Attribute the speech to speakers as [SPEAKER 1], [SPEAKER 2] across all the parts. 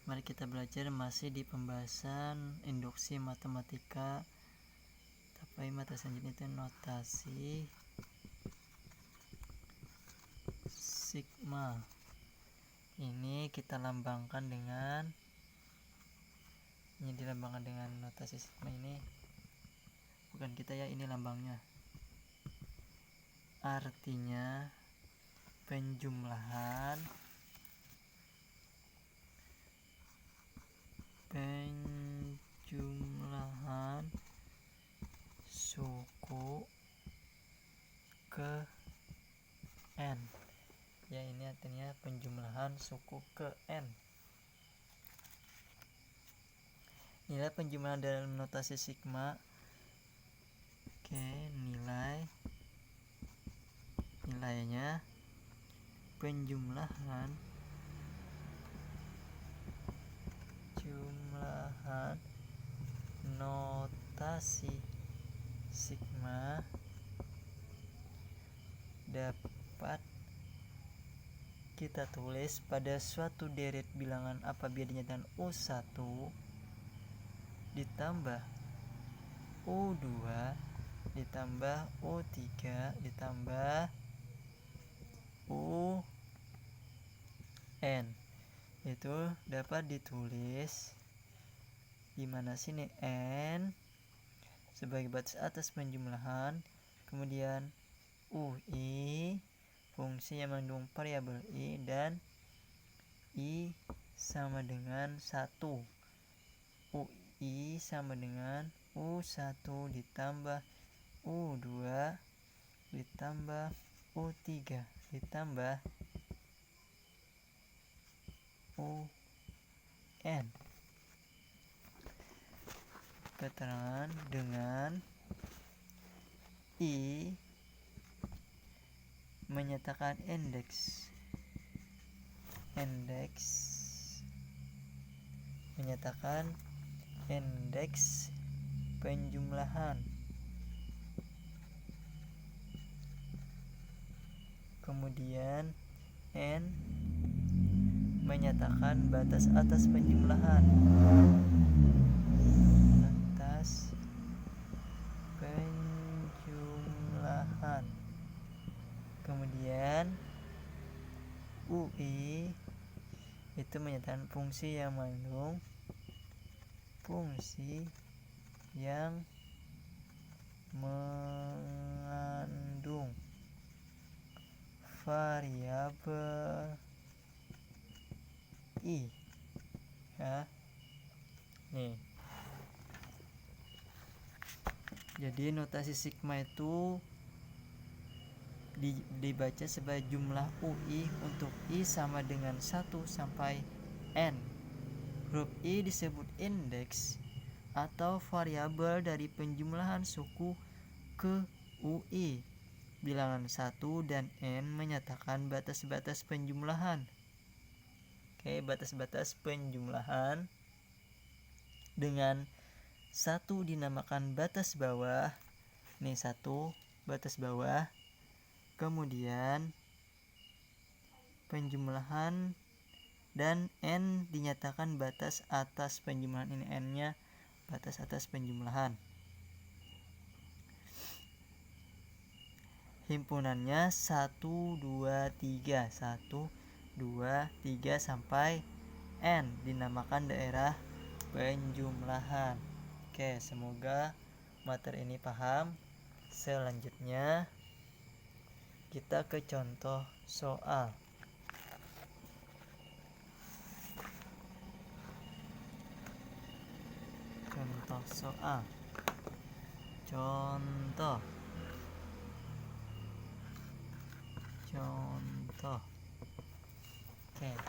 [SPEAKER 1] Mari kita belajar masih di pembahasan induksi matematika. Tapi mata selanjutnya itu notasi sigma. Ini kita lambangkan dengan notasi sigma ini. Bukan kita ya, ini lambangnya. Artinya penjumlahan suku ke n. Ya, ini artinya penjumlahan suku ke n. Nilai penjumlahan dalam notasi sigma. Nilainya penjumlahan notasi sigma dapat kita tulis pada suatu deret bilangan apabila dinyatakan U1 ditambah U2 ditambah U3 ditambah UN. Itu dapat ditulis di mana sini N sebagai batas atas penjumlahan, kemudian UI fungsi yang mengandung variabel I, dan I sama dengan 1. UI sama dengan U1 ditambah U2 ditambah U3 ditambah UN. Keterangan dengan I menyatakan indeks penjumlahan, kemudian N menyatakan batas atas penjumlahan, kemudian UI itu menyatakan fungsi yang mengandung variabel I ya. Nih. Jadi notasi sigma itu dibaca sebagai jumlah UI untuk I sama dengan 1 sampai N. Huruf I disebut indeks atau variabel dari penjumlahan suku ke UI. Bilangan 1 dan N menyatakan batas-batas penjumlahan. Batas-batas penjumlahan dengan 1 dinamakan batas bawah. Nih 1 batas bawah. Kemudian penjumlahan dan N dinyatakan batas atas penjumlahan. Ini N-nya batas atas penjumlahan. Himpunannya 1, 2, 3 sampai N dinamakan daerah penjumlahan. Semoga materi ini paham. Selanjutnya kita ke contoh soal. Contoh.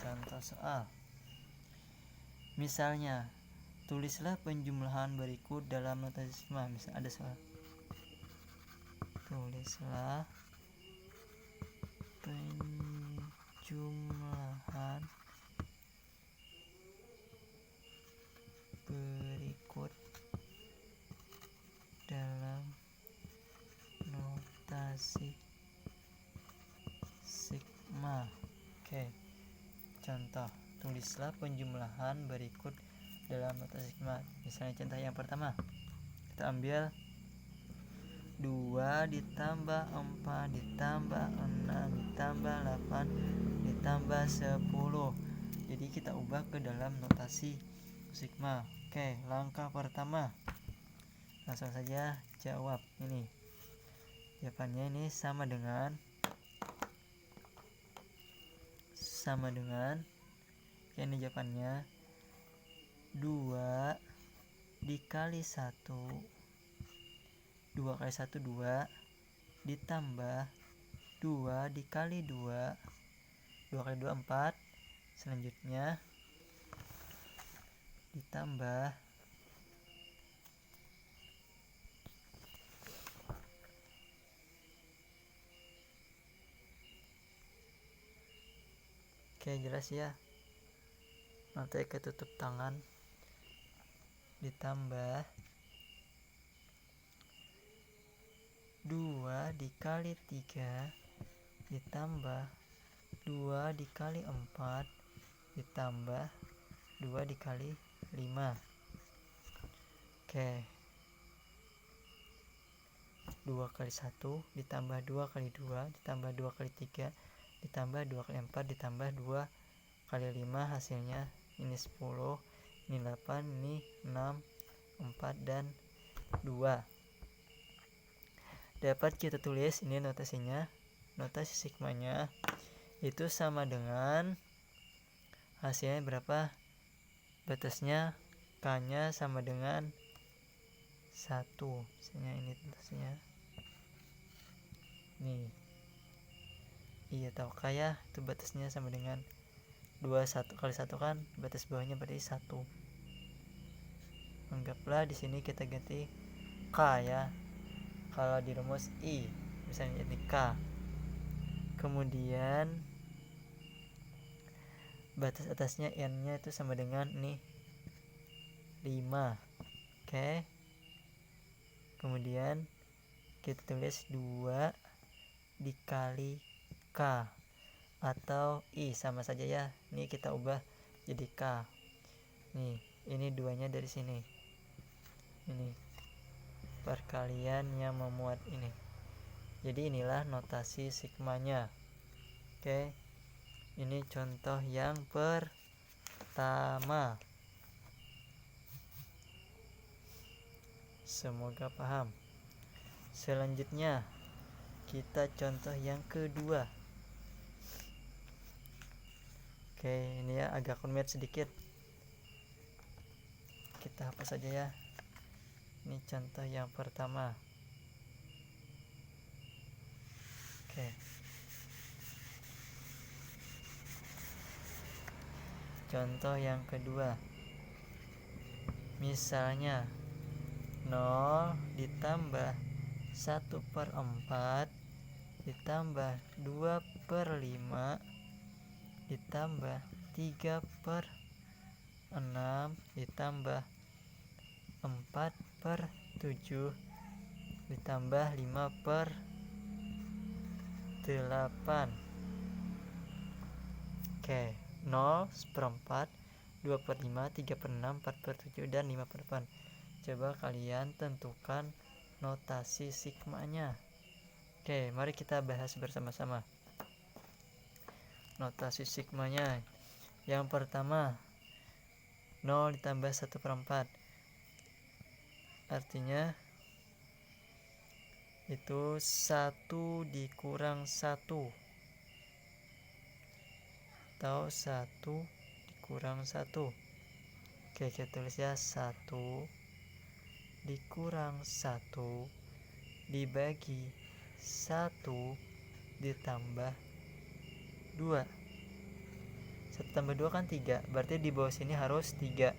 [SPEAKER 1] Contoh soal. Misalnya, tulislah penjumlahan berikut dalam notasi sigma. Misalnya ada soal. Tulislah penjumlahan berikut dalam notasi sigma. contoh. Tulislah penjumlahan berikut dalam notasi sigma. Misalnya contoh yang pertama, kita ambil 2 ditambah 4 ditambah 6 ditambah 8 ditambah 10. Jadi kita ubah ke dalam notasi sigma. Oke, langkah pertama, langsung saja jawab. Ini jawabannya, ini sama dengan ini jawabannya 2 dikali 1, 2 kali 1 2 ditambah 2 dikali 2, 2 kali 2 4, selanjutnya ditambah Oke, jelas ya, nanti ketutup tangan, ditambah 2 dikali 3 ditambah 2 dikali 4 ditambah 2 dikali 5. Oke, 2 kali 1 ditambah 2 kali 2 ditambah 2 kali 3 ditambah 2 kali 4 ditambah 2 kali 5, hasilnya ini 10, ini 8, ini 6, 4, dan 2. Dapat kita tulis ini notasinya, notasi sigmanya itu sama dengan hasilnya berapa, batasnya K-nya sama dengan 1. Misalnya ini notasinya. Nih. Iya, tahu kaya itu batasnya sama dengan 21 kali 1 kan, batas bawahnya berarti 1. Anggaplah di sini kita ganti K ya. Kalau di rumus I misalnya jadi K. Kemudian batas atasnya N-nya itu sama dengan nih 5. Oke. Kemudian kita tulis 2 dikali K atau I, sama saja ya. Ini kita ubah jadi K. Nih, ini 2-nya dari sini. Ini perkalian yang memuat ini. Jadi inilah notasi sigmanya. Oke. Ini contoh yang pertama. Semoga paham. Selanjutnya kita contoh yang kedua. Oke, ini ya agak rumit sedikit. Kita hapus saja ya. Ini contoh yang pertama. Oke. Contoh yang kedua. Misalnya 0 ditambah 1/4 ditambah 2/5 ditambah 3/6 ditambah 4/7 ditambah 5/8. Oke, 0/4, 2/5, 3/6, 4/7, dan 5/8. Coba kalian tentukan notasi sigmanya. Oke, mari kita bahas bersama-sama. Notasi sigmanya. Yang pertama, 0 ditambah 1/4. Artinya itu 1 dikurang 1 atau 1 dikurang 1. Oke, kita tulis ya, 1 dikurang 1 dibagi 1 ditambah 2. 1 tambah 2 kan 3, berarti di bawah sini harus 3.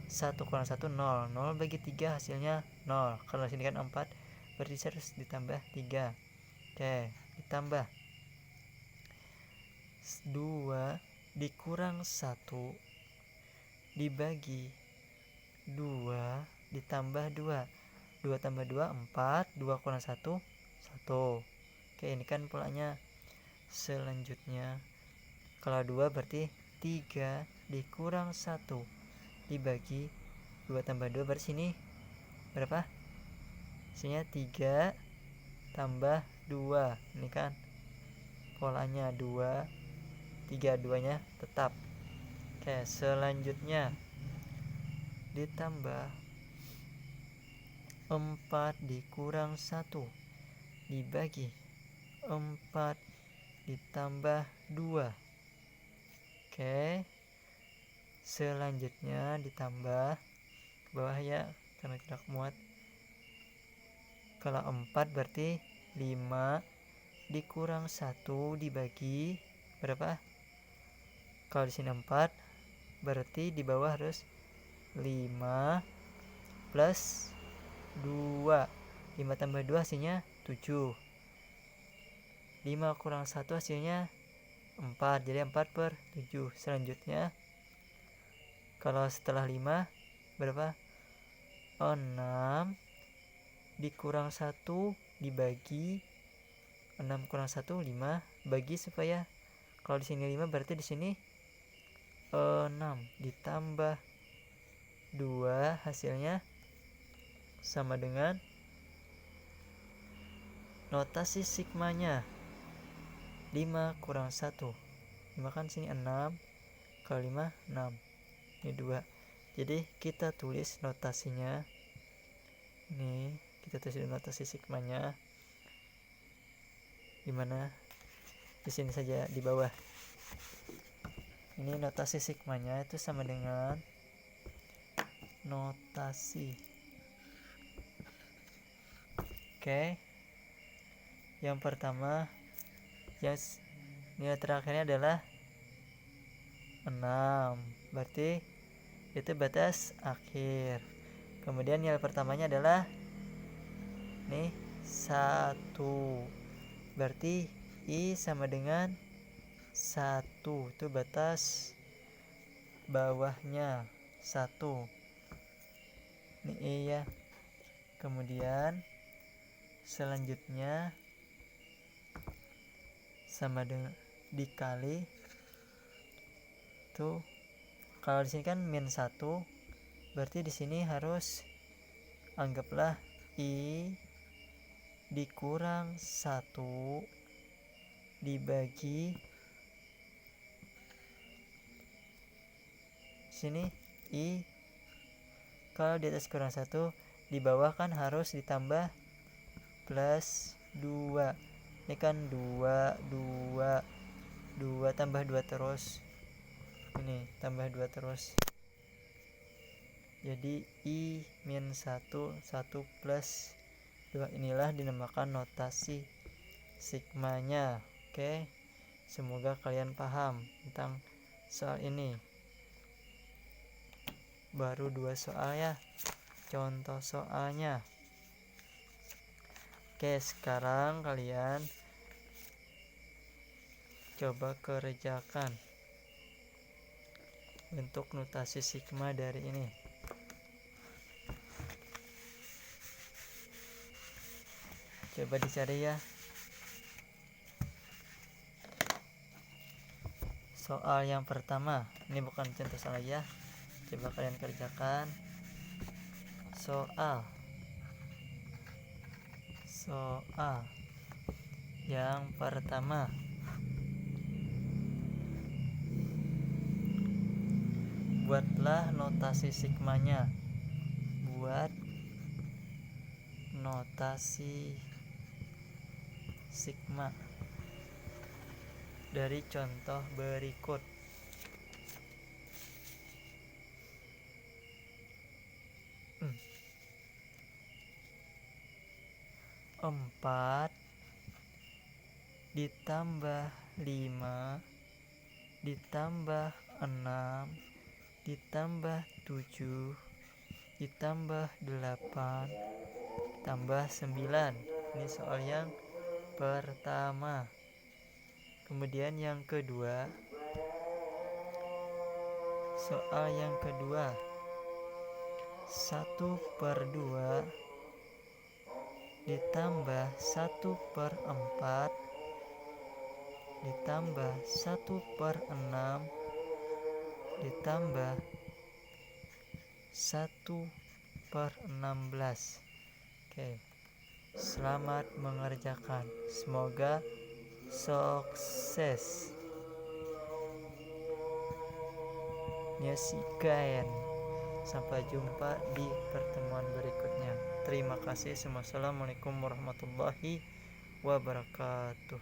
[SPEAKER 1] 1 kurang 1 0, 0 bagi 3 hasilnya 0. Kalau sini kan 4, berarti harus ditambah 3. Oke, ditambah 2 dikurang 1 dibagi 2 ditambah 2. 2 tambah 2 4, 2 kurang 1 1. Oke, ini kan polanya. Selanjutnya kalau 2 berarti 3 dikurang 1 dibagi 2 tambah 2 berarti sini berapa? Sini 3 tambah 2. Ini kan polanya 2, 3, 2-nya tetap. Oke, selanjutnya ditambah 4 dikurang 1 dibagi 4 ditambah 2. Oke, selanjutnya ditambah ke bawah ya, karena tidak muat. Kalau 4 berarti 5 dikurang 1 dibagi berapa? Kalau di sini 4 berarti di bawah harus 5 plus 2. 5 tambah 2 hasilnya 7. 5 kurang 1 hasilnya 4. Jadi 4/7. Selanjutnya kalau setelah 5 berapa? 6 dikurang 1 dibagi 6 kurang 1 5 bagi supaya kalau di sini 5 berarti di sini 6 ditambah 2 hasilnya sama dengan notasi sigmanya 5 kurang 1. 5 kan sini 6, kalau 5 6. Ini 2. Jadi kita tulis notasinya. Nih, kita tulis notasi sigmanya. Dimana? Di sini saja di bawah. Ini notasi sigmanya itu sama dengan notasi. Oke. Yang pertama, yang nilai terakhirnya adalah 6. Berarti itu batas akhir. Kemudian nilai pertamanya adalah nih 1. Berarti I sama dengan 1. Itu batas bawahnya 1. Ini I ya. Kemudian selanjutnya sama dengan dikali tuh. Kalau di sini kan min 1, berarti di sini harus anggaplah I dikurang 1 dibagi sini I. Kalau di atas kurang 1, di bawah kan harus ditambah plus 2. Ini kan 2 tambah 2 terus. Ini tambah 2 terus. Jadi I min 1 plus 2. Inilah dinamakan notasi sigmanya. Oke. Semoga kalian paham tentang soal ini. Baru 2 soal ya. Contoh soalnya. Oke, sekarang kalian coba kerjakan bentuk notasi sigma dari ini. Coba dicari ya. Soal yang pertama, ini bukan contoh soal ya. Coba kalian kerjakan. Soal yang pertama. Buatlah notasi sigmanya. Buat notasi sigma dari contoh berikut. Empat ditambah 5 ditambah 6 ditambah 7 ditambah 8 tambah 9. Ini soal yang pertama. Kemudian yang kedua, soal yang kedua, 1/2 ditambah 1/4 ditambah 1/6 ditambah 1/16. Oke, selamat mengerjakan, semoga sukses. Nyesikan. Sampai jumpa di pertemuan berikutnya. Terima kasih. Wassalamualaikum warahmatullahi wabarakatuh.